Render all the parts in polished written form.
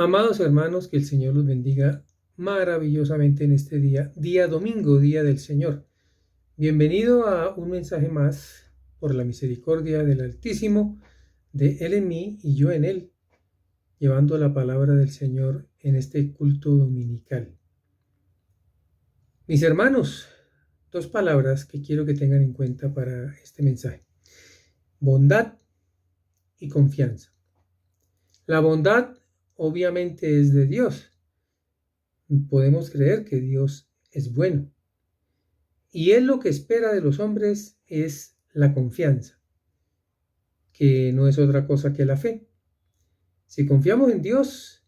Amados hermanos, que el Señor los bendiga maravillosamente en este día, día domingo, día del Señor. Bienvenido a un mensaje más por la misericordia del Altísimo, de Él en mí y yo en Él, llevando la palabra del Señor en este culto dominical. Mis hermanos, dos palabras que quiero que tengan en cuenta para este mensaje: bondad y confianza. La bondad obviamente es de Dios. Podemos creer que Dios es bueno. Y Él lo que espera de los hombres es la confianza, que no es otra cosa que la fe. Si confiamos en Dios,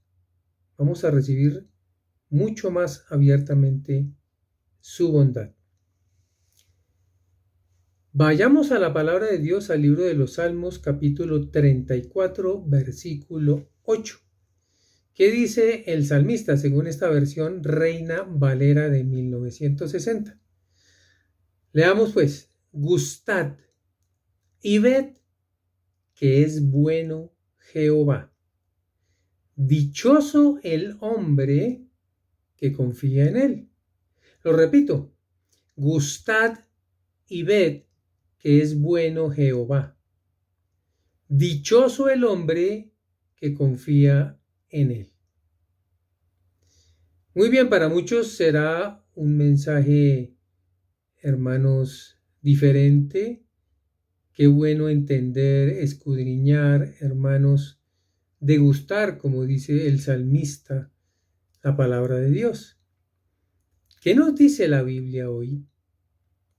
vamos a recibir mucho más abiertamente su bondad. Vayamos a la palabra de Dios, al libro de los Salmos, capítulo 34, versículo 8. ¿Qué dice el salmista según esta versión Reina Valera de 1960? Leamos pues: gustad y ved que es bueno Jehová. Dichoso el hombre que confía en él. Lo repito: gustad y ved que es bueno Jehová. Dichoso el hombre que confía en él. Muy bien, para muchos será un mensaje, hermanos, diferente. Qué bueno entender, escudriñar, hermanos, degustar, como dice el salmista, la palabra de Dios. ¿Qué nos dice la Biblia hoy?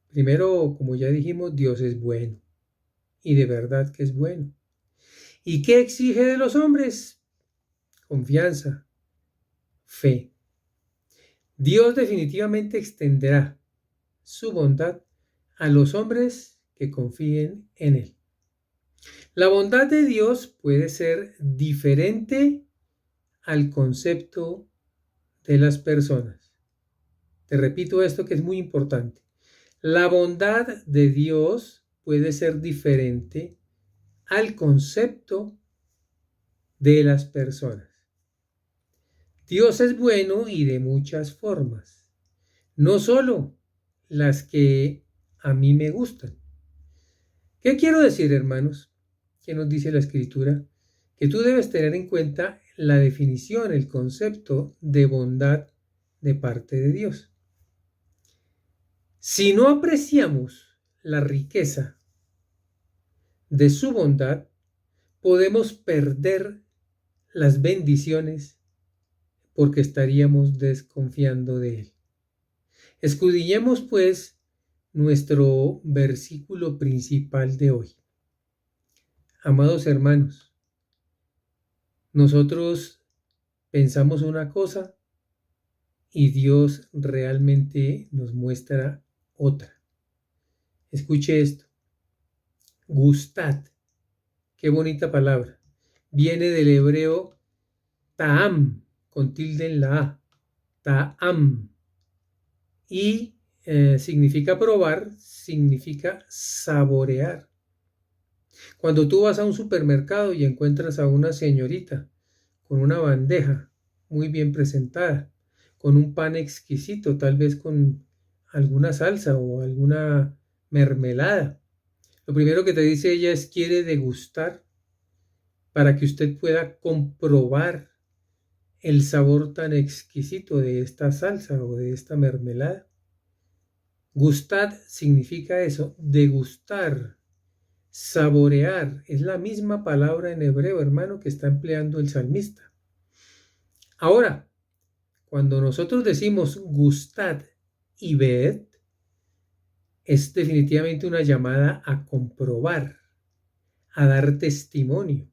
Primero, como ya dijimos, Dios es bueno, y de verdad que es bueno. ¿Y qué exige de los hombres? Confianza, fe. Dios definitivamente extenderá su bondad a los hombres que confíen en Él. La bondad de Dios puede ser diferente al concepto de las personas. Te repito esto que es muy importante. La bondad de Dios puede ser diferente al concepto de las personas. Dios es bueno y de muchas formas, no solo las que a mí me gustan. ¿Qué quiero decir, hermanos? ¿Qué nos dice la Escritura? Que tú debes tener en cuenta la definición, el concepto de bondad de parte de Dios. Si no apreciamos la riqueza de su bondad, podemos perder las bendiciones porque estaríamos desconfiando de Él. Escudriñemos pues nuestro versículo principal de hoy. Amados hermanos, nosotros pensamos una cosa y Dios realmente nos muestra otra. Escuche esto: gustad. Qué bonita palabra. Viene del hebreo ta'am, con tilde en la A. Ta'am. Y significa probar, significa saborear. Cuando tú vas a un supermercado y encuentras a una señorita con una bandeja muy bien presentada, con un pan exquisito, tal vez con alguna salsa o alguna mermelada, lo primero que te dice ella es: quiere degustar, para que usted pueda comprobar el sabor tan exquisito de esta salsa o de esta mermelada. Gustad significa eso, degustar, saborear. Es la misma palabra en hebreo, hermano, que está empleando el salmista. Ahora, cuando nosotros decimos gustad y ved, es definitivamente una llamada a comprobar, a dar testimonio,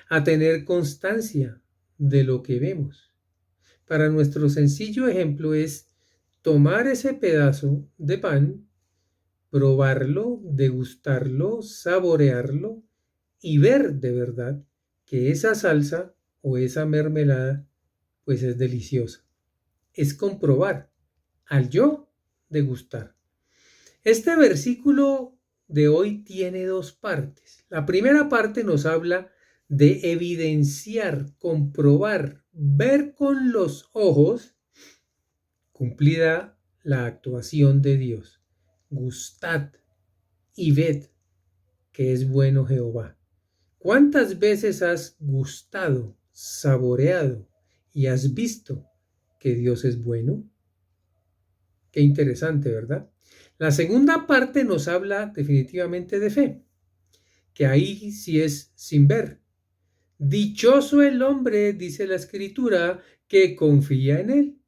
a tener constancia de lo que vemos. Para nuestro sencillo ejemplo es tomar ese pedazo de pan, probarlo, degustarlo, saborearlo y ver de verdad que esa salsa o esa mermelada pues es deliciosa. Es comprobar al yo degustar. Este versículo de hoy tiene dos partes. La primera parte nos habla de evidenciar, comprobar, ver con los ojos, cumplida la actuación de Dios. Gustad y ved que es bueno Jehová. ¿Cuántas veces has gustado, saboreado y has visto que Dios es bueno? Qué interesante, ¿verdad? La segunda parte nos habla definitivamente de fe, que ahí sí es sin ver. Dichoso el hombre, dice la Escritura, que confía en él.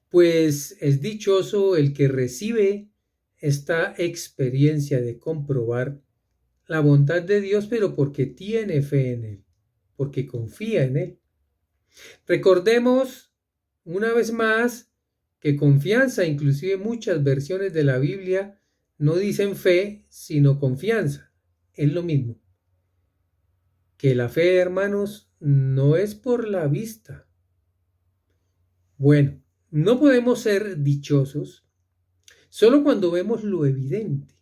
Pues es dichoso el que recibe esta experiencia de comprobar la bondad de Dios, pero porque tiene fe en él, porque confía en él. Recordemos una vez más que confianza, inclusive muchas versiones de la Biblia no dicen fe, sino confianza. Es lo mismo. Que la fe, hermanos, no es por la vista. Bueno, no podemos ser dichosos solo cuando vemos lo evidente,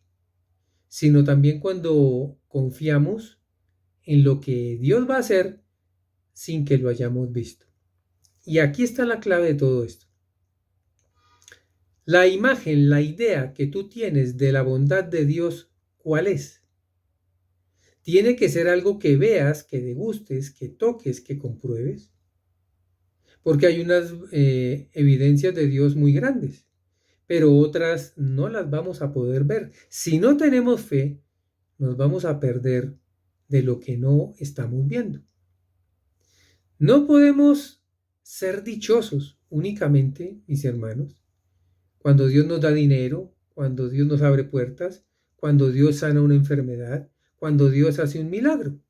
sino también cuando confiamos en lo que Dios va a hacer sin que lo hayamos visto. Y aquí está la clave de todo esto. La imagen, la idea que tú tienes de la bondad de Dios, ¿cuál es? Tiene que ser algo que veas, que degustes, que toques, que compruebes. Porque hay unas evidencias de Dios muy grandes, pero otras no las vamos a poder ver. Si no tenemos fe, nos vamos a perder de lo que no estamos viendo. No podemos ser dichosos únicamente, mis hermanos, cuando Dios nos da dinero, cuando Dios nos abre puertas, cuando Dios sana una enfermedad, cuando Dios hace un milagro.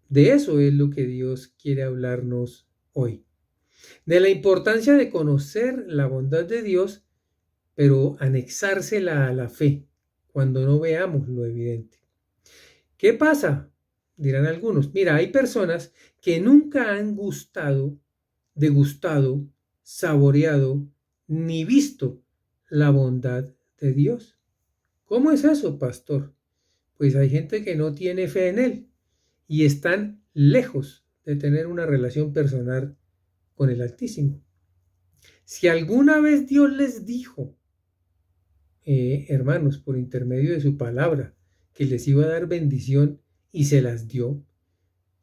De eso es lo que Dios quiere hablarnos hoy. De la importancia de conocer la bondad de Dios, pero anexársela a la fe, cuando no veamos lo evidente. ¿Qué pasa? Dirán algunos. Mira, hay personas que nunca han gustado, degustado, saboreado, ni visto la bondad de Dios. ¿Cómo es eso, pastor? Pues hay gente que no tiene fe en Él y están lejos de tener una relación personal con el Altísimo. Si alguna vez Dios les dijo, hermanos, por intermedio de su palabra, que les iba a dar bendición y se las dio,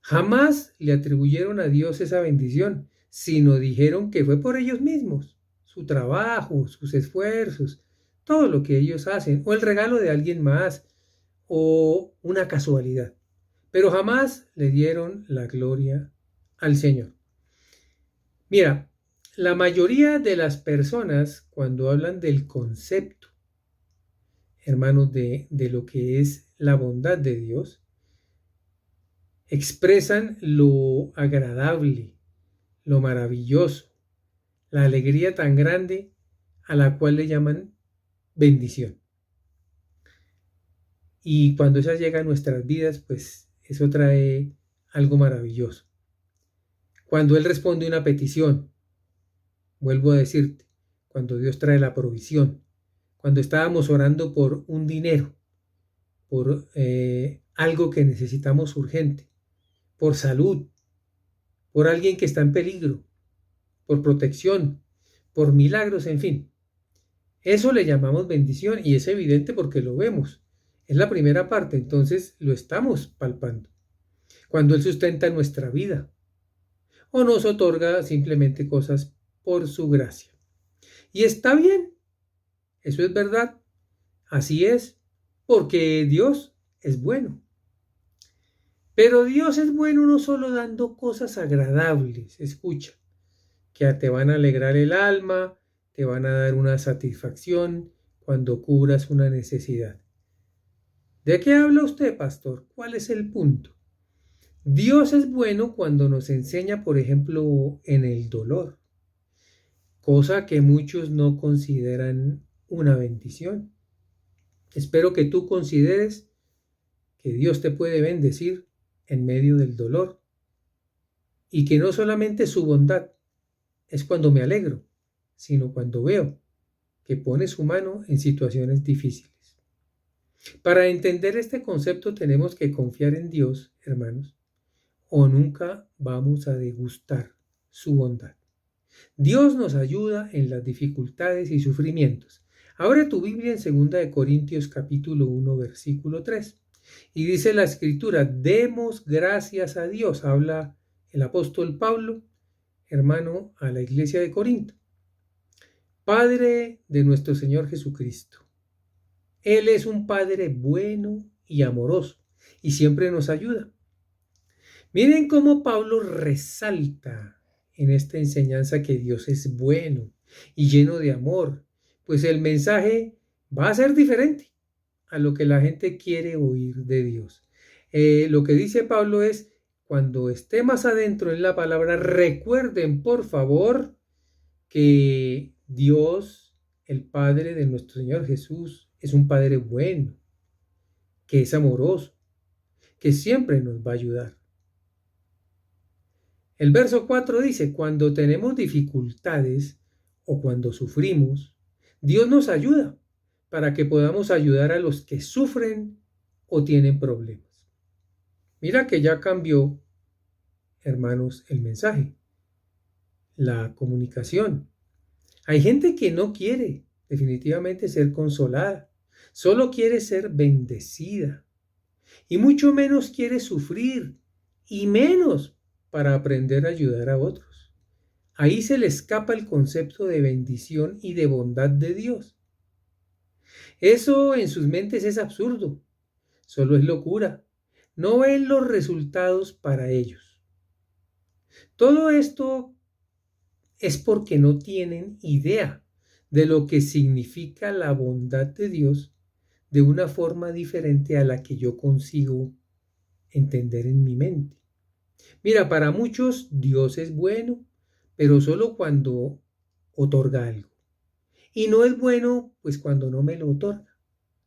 jamás le atribuyeron a Dios esa bendición, sino dijeron que fue por ellos mismos, su trabajo, sus esfuerzos, todo lo que ellos hacen, o el regalo de alguien más, o una casualidad. Pero jamás le dieron la gloria al Señor. Mira, la mayoría de las personas, cuando hablan del concepto, hermanos, de lo que es la bondad de Dios, expresan lo agradable, lo maravilloso, la alegría tan grande a la cual le llaman bendición. Y cuando esa llega a nuestras vidas, pues eso trae algo maravilloso. Cuando Él responde una petición, vuelvo a decirte, cuando Dios trae la provisión, cuando estábamos orando por un dinero, por algo que necesitamos urgente, por salud, por alguien que está en peligro, por protección, por milagros, en fin. Eso le llamamos bendición y es evidente porque lo vemos. Es la primera parte, entonces lo estamos palpando. Cuando Él sustenta nuestra vida o nos otorga simplemente cosas por su gracia. Y está bien, eso es verdad, así es, porque Dios es bueno. Pero Dios es bueno no solo dando cosas agradables, escucha, que te van a alegrar el alma, te van a dar una satisfacción cuando cubras una necesidad. ¿De qué habla usted, pastor? ¿Cuál es el punto? Dios es bueno cuando nos enseña, por ejemplo, en el dolor, cosa que muchos no consideran una bendición. Espero que tú consideres que Dios te puede bendecir en medio del dolor y que no solamente su bondad es cuando me alegro, sino cuando veo que pone su mano en situaciones difíciles. Para entender este concepto tenemos que confiar en Dios, hermanos, o nunca vamos a degustar su bondad. Dios nos ayuda en las dificultades y sufrimientos. Abre tu Biblia en 2 Corintios capítulo 1, versículo 3. Y dice la escritura, demos gracias a Dios. Habla el apóstol Pablo, hermano, a la iglesia de Corinto. Padre de nuestro Señor Jesucristo. Él es un Padre bueno y amoroso y siempre nos ayuda. Miren cómo Pablo resalta en esta enseñanza que Dios es bueno y lleno de amor, pues el mensaje va a ser diferente a lo que la gente quiere oír de Dios. Lo que dice Pablo es, cuando esté más adentro en la palabra, recuerden por favor que Dios, el Padre de nuestro Señor Jesús, es un Padre bueno, que es amoroso, que siempre nos va a ayudar. El verso 4 dice, cuando tenemos dificultades o cuando sufrimos, Dios nos ayuda para que podamos ayudar a los que sufren o tienen problemas. Mira que ya cambió, hermanos, el mensaje, la comunicación. Hay gente que no quiere definitivamente ser consolada, solo quiere ser bendecida y mucho menos quiere sufrir y menos para aprender a ayudar a otros. Ahí se le escapa el concepto de bendición y de bondad de Dios. Eso en sus mentes es absurdo, solo es locura. No ven los resultados para ellos. Todo esto es porque no tienen idea de lo que significa la bondad de Dios de una forma diferente a la que yo consigo entender en mi mente. Mira, para muchos Dios es bueno, pero solo cuando otorga algo. Y no es bueno, pues cuando no me lo otorga.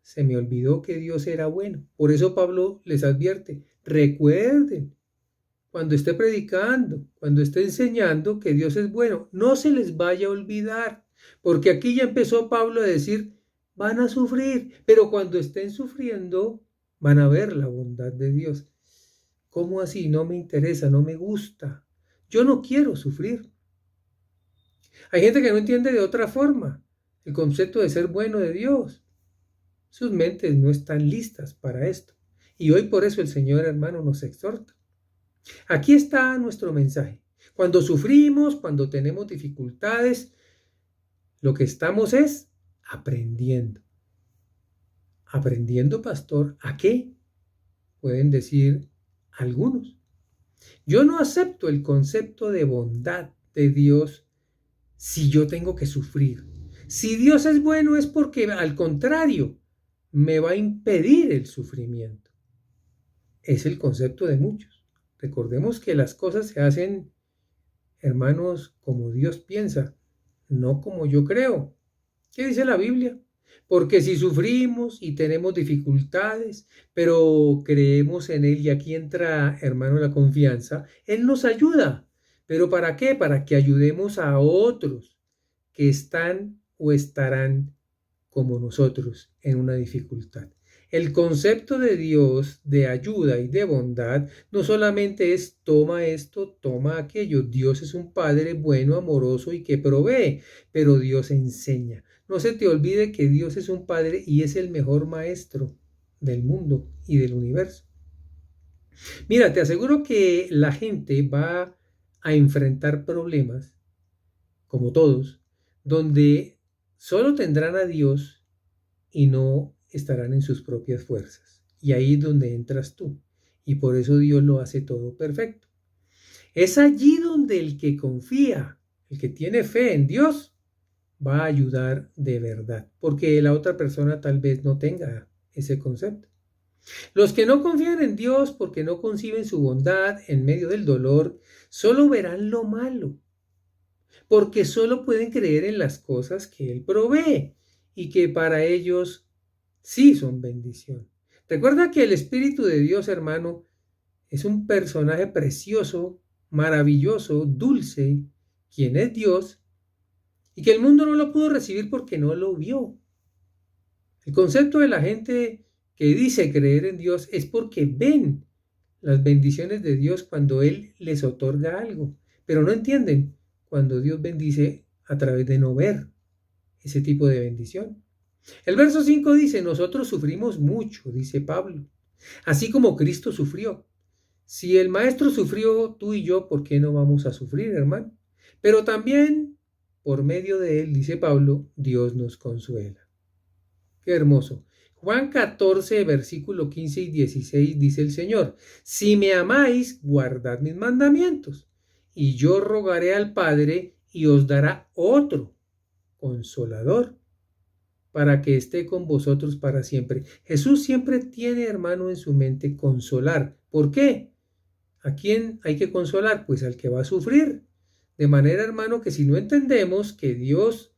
Se me olvidó que Dios era bueno. Por eso Pablo les advierte, recuerden, cuando esté predicando, cuando esté enseñando que Dios es bueno, no se les vaya a olvidar, porque aquí ya empezó Pablo a decir, van a sufrir, pero cuando estén sufriendo, van a ver la bondad de Dios. ¿Cómo así? No me interesa, no me gusta. Yo no quiero sufrir. Hay gente que no entiende de otra forma el concepto de ser bueno de Dios. Sus mentes no están listas para esto. Y hoy por eso el Señor, hermano, nos exhorta. Aquí está nuestro mensaje. Cuando sufrimos, cuando tenemos dificultades, lo que estamos es aprendiendo. ¿Aprendiendo, pastor? ¿A qué? Pueden decir algunos. Yo no acepto el concepto de bondad de Dios si yo tengo que sufrir. Si Dios es bueno es porque, al contrario, me va a impedir el sufrimiento. Es el concepto de muchos. Recordemos que las cosas se hacen, hermanos, como Dios piensa, no como yo creo. ¿Qué dice la Biblia? Porque si sufrimos y tenemos dificultades, pero creemos en Él, y aquí entra, hermano, la confianza, Él nos ayuda. ¿Pero para qué? Para que ayudemos a otros que están o estarán como nosotros en una dificultad. El concepto de Dios, de ayuda y de bondad, no solamente es toma esto, toma aquello. Dios es un Padre bueno, amoroso y que provee, pero Dios enseña. No se te olvide que Dios es un Padre y es el mejor maestro del mundo y del universo. Mira, te aseguro que la gente va a enfrentar problemas, como todos, donde solo tendrán a Dios y no estarán en sus propias fuerzas. Y ahí es donde entras tú. Y por eso Dios lo hace todo perfecto. Es allí donde el que confía, el que tiene fe en Dios, va a ayudar de verdad. Porque la otra persona tal vez no tenga ese concepto. Los que no confían en Dios porque no conciben su bondad en medio del dolor, solo verán lo malo. Porque solo pueden creer en las cosas que Él provee y que para ellos sí son bendición. Recuerda que el Espíritu de Dios, hermano, es un personaje precioso, maravilloso, dulce, quien es Dios, y que el mundo no lo pudo recibir porque no lo vio. El concepto de la gente que dice creer en Dios es porque ven las bendiciones de Dios cuando Él les otorga algo, pero no entienden cuando Dios bendice a través de no ver ese tipo de bendición. El verso 5 dice, nosotros sufrimos mucho, dice Pablo, así como Cristo sufrió. Si el Maestro sufrió, tú y yo, ¿por qué no vamos a sufrir, hermano? Pero también, por medio de él, dice Pablo, Dios nos consuela. Qué hermoso. Juan 14, versículo 15 y 16 dice el Señor, si me amáis, guardad mis mandamientos, y yo rogaré al Padre y os dará otro consolador para que esté con vosotros para siempre. Jesús siempre tiene, hermano, en su mente consolar. ¿Por qué? ¿A quién hay que consolar? Pues al que va a sufrir. De manera, hermano, que si no entendemos que Dios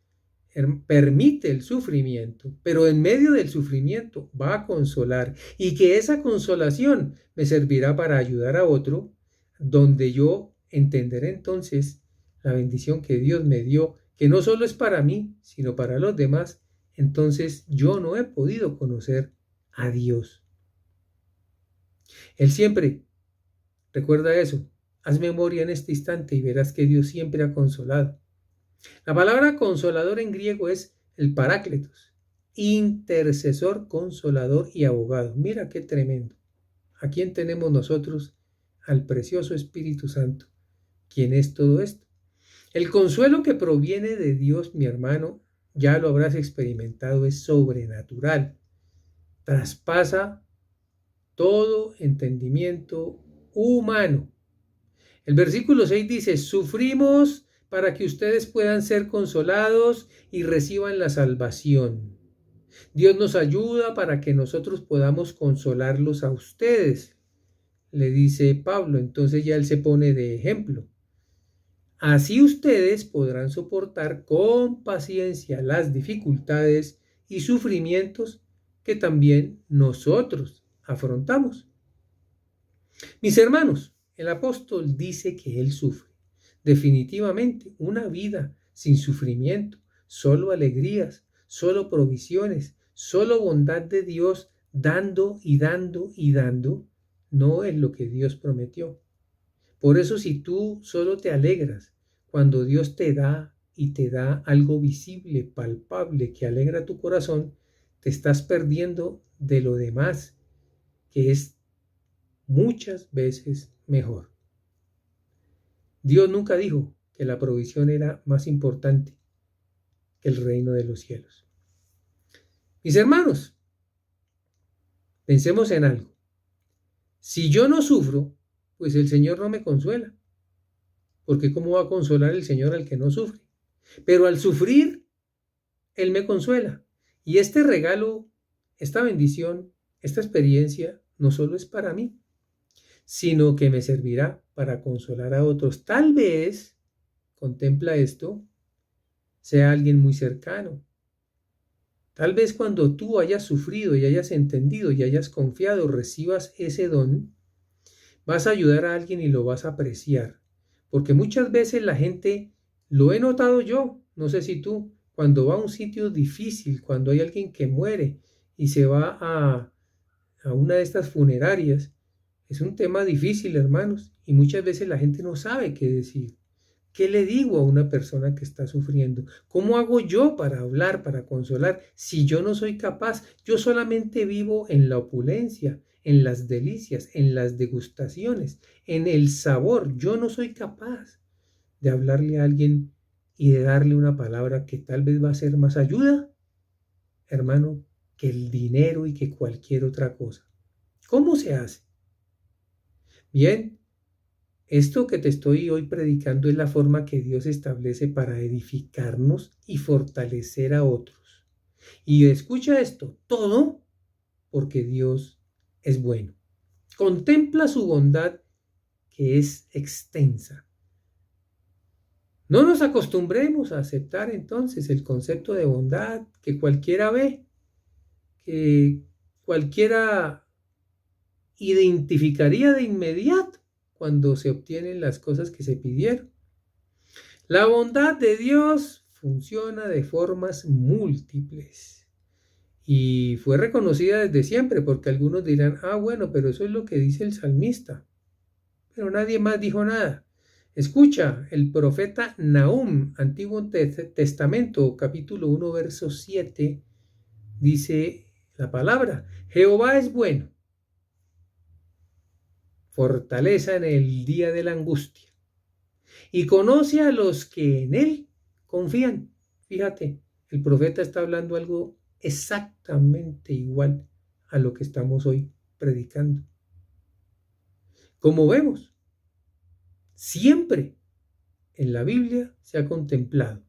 permite el sufrimiento, pero en medio del sufrimiento va a consolar y que esa consolación me servirá para ayudar a otro, donde yo entenderé entonces la bendición que Dios me dio, que no solo es para mí, sino para los demás, entonces yo no he podido conocer a Dios. Él siempre, recuerda eso, haz memoria en este instante y verás que Dios siempre ha consolado. La palabra consolador en griego es el parácletos, intercesor, consolador y abogado. Mira qué tremendo. ¿A quién tenemos nosotros? Al precioso Espíritu Santo. ¿Quién es todo esto? El consuelo que proviene de Dios, mi hermano, ya lo habrás experimentado, es sobrenatural. Traspasa todo entendimiento humano. El versículo 6 dice, sufrimos para que ustedes puedan ser consolados y reciban la salvación. Dios nos ayuda para que nosotros podamos consolarlos a ustedes, le dice Pablo. Entonces ya él se pone de ejemplo. Así ustedes podrán soportar con paciencia las dificultades y sufrimientos que también nosotros afrontamos. Mis hermanos, el apóstol dice que él sufre. Definitivamente, una vida sin sufrimiento, solo alegrías, solo provisiones, solo bondad de Dios, dando y dando y dando, no es lo que Dios prometió. Por eso, si tú solo te alegras cuando Dios te da y te da algo visible, palpable, que alegra tu corazón, te estás perdiendo de lo demás, que es muchas veces mejor. Dios nunca dijo que la provisión era más importante que el reino de los cielos. Mis hermanos, pensemos en algo. Si yo no sufro, pues el Señor no me consuela. Porque ¿cómo va a consolar el Señor al que no sufre? Pero al sufrir, Él me consuela. Y este regalo, esta bendición, esta experiencia, no solo es para mí, sino que me servirá para consolar a otros. Tal vez, contempla esto, sea alguien muy cercano. Tal vez cuando tú hayas sufrido y hayas entendido y hayas confiado, recibas ese don, vas a ayudar a alguien y lo vas a apreciar. Porque muchas veces la gente, lo he notado yo, no sé si tú, cuando va a un sitio difícil, cuando hay alguien que muere y se va a una de estas funerarias, es un tema difícil, hermanos, y muchas veces la gente no sabe qué decir. ¿Qué le digo a una persona que está sufriendo? ¿Cómo hago yo para hablar, para consolar, si yo no soy capaz? Yo solamente vivo en la opulencia, en las delicias, en las degustaciones, en el sabor. Yo no soy capaz de hablarle a alguien y de darle una palabra que tal vez va a ser más ayuda, hermano, que el dinero y que cualquier otra cosa. ¿Cómo se hace? Bien, esto que te estoy hoy predicando es la forma que Dios establece para edificarnos y fortalecer a otros. Y escucha esto, todo porque Dios es bueno. Contempla su bondad que es extensa. No nos acostumbremos a aceptar entonces el concepto de bondad que cualquiera ve, que cualquiera identificaría de inmediato cuando se obtienen las cosas que se pidieron. La bondad de Dios funciona de formas múltiples y fue reconocida desde siempre, porque algunos dirán, bueno, pero eso es lo que dice el salmista. Pero nadie más dijo nada. Escucha, el profeta Nahum, Antiguo Testamento, capítulo 1, verso 7, dice la palabra: Jehová es bueno, fortaleza en el día de la angustia, y conoce a los que en él confían. Fíjate, el profeta está hablando algo exactamente igual a lo que estamos hoy predicando. Como vemos, siempre en la Biblia se ha contemplado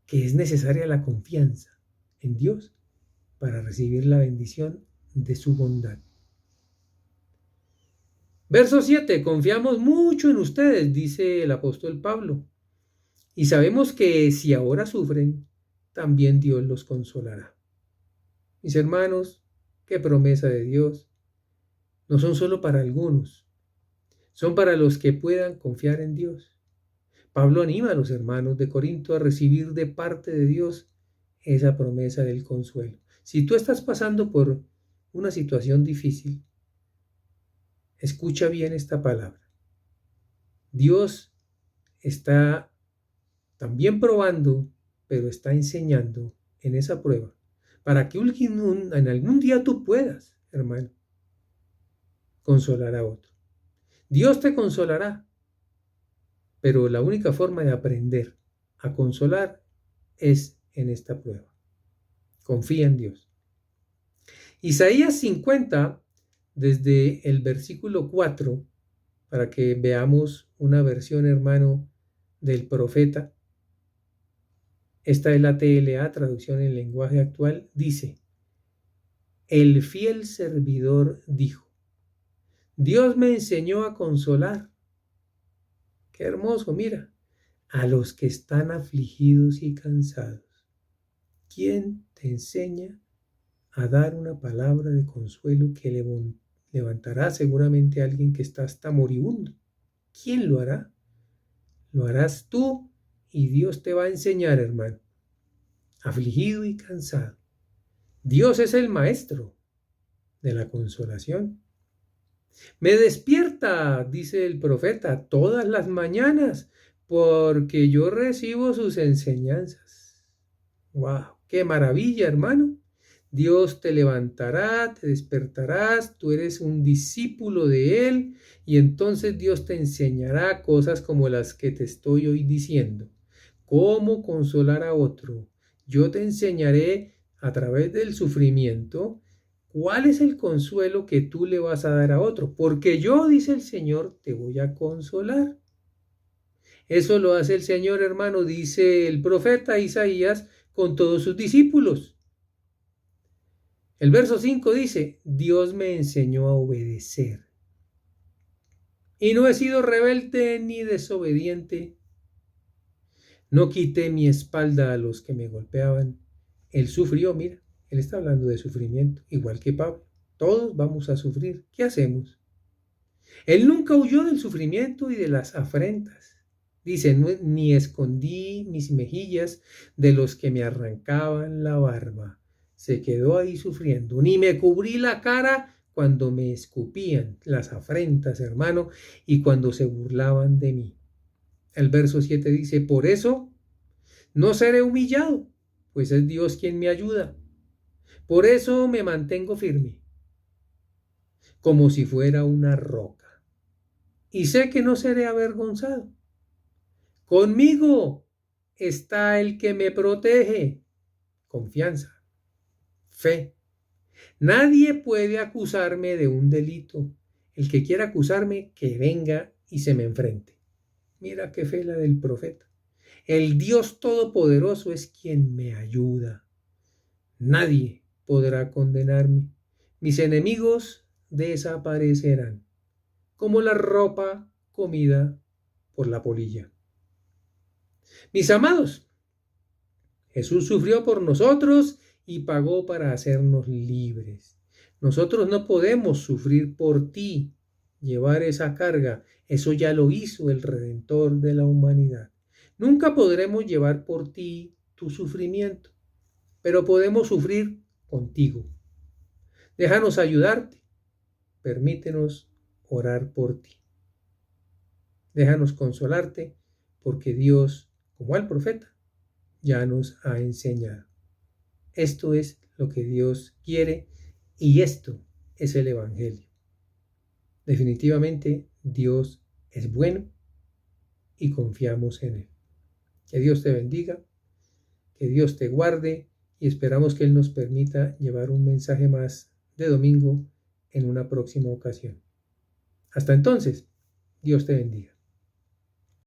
que es necesaria la confianza en Dios para recibir la bendición de su bondad. Verso 7. Confiamos mucho en ustedes, dice el apóstol Pablo, y sabemos que si ahora sufren, también Dios los consolará. Mis hermanos, qué promesa de Dios. No son solo para algunos, son para los que puedan confiar en Dios. Pablo anima a los hermanos de Corinto a recibir de parte de Dios esa promesa del consuelo. Si tú estás pasando por una situación difícil, escucha bien esta palabra. Dios está también probando, pero está enseñando en esa prueba para que en algún día tú puedas, hermano, consolar a otro. Dios te consolará, pero la única forma de aprender a consolar es en esta prueba. Confía en Dios. Isaías 50, desde el versículo 4, para que veamos una versión, hermano, del profeta. Esta es la TLA, traducción en lenguaje actual, dice: el fiel servidor dijo, Dios me enseñó a consolar. Qué hermoso, mira, a los que están afligidos y cansados. ¿Quién te enseña a dar una palabra de consuelo que levantará seguramente a alguien que está hasta moribundo? ¿Quién lo hará? Lo harás tú, y Dios te va a enseñar, hermano, afligido y cansado. Dios es el maestro de la consolación. Me despierta, dice el profeta, todas las mañanas, porque yo recibo sus enseñanzas. ¡Wow! ¡Qué maravilla, hermano! Dios te levantará, te despertarás, tú eres un discípulo de Él, y entonces Dios te enseñará cosas como las que te estoy hoy diciendo. ¿Cómo consolar a otro? Yo te enseñaré a través del sufrimiento cuál es el consuelo que tú le vas a dar a otro, porque yo, dice el Señor, te voy a consolar. Eso lo hace el Señor, hermano, dice el profeta Isaías, con todos sus discípulos. El verso 5 dice: Dios me enseñó a obedecer, y no he sido rebelde ni desobediente. No quité mi espalda a los que me golpeaban. Él sufrió, mira, él está hablando de sufrimiento, igual que Pablo. Todos vamos a sufrir. ¿Qué hacemos? Él nunca huyó del sufrimiento y de las afrentas. Dice: ni escondí mis mejillas de los que me arrancaban la barba. Se quedó ahí sufriendo. Ni me cubrí la cara cuando me escupían las afrentas, hermano, y cuando se burlaban de mí. El verso 7 dice: por eso no seré humillado, pues es Dios quien me ayuda. Por eso me mantengo firme, como si fuera una roca, y sé que no seré avergonzado. Conmigo está el que me protege. Confianza, fe. Nadie puede acusarme de un delito. El que quiera acusarme, que venga y se me enfrente. Mira qué fe la del profeta. El Dios Todopoderoso es quien me ayuda. Nadie podrá condenarme. Mis enemigos desaparecerán, como la ropa comida por la polilla. Mis amados, Jesús sufrió por nosotros y pagó para hacernos libres. Nosotros no podemos sufrir por ti, llevar esa carga. Eso ya lo hizo el Redentor de la humanidad. Nunca podremos llevar por ti tu sufrimiento, pero podemos sufrir contigo. Déjanos ayudarte. Permítenos orar por ti. Déjanos consolarte porque Dios, como al profeta, ya nos ha enseñado. Esto es lo que Dios quiere y esto es el Evangelio. Definitivamente Dios es bueno y confiamos en Él. Que Dios te bendiga, que Dios te guarde y esperamos que Él nos permita llevar un mensaje más de domingo en una próxima ocasión. Hasta entonces, Dios te bendiga.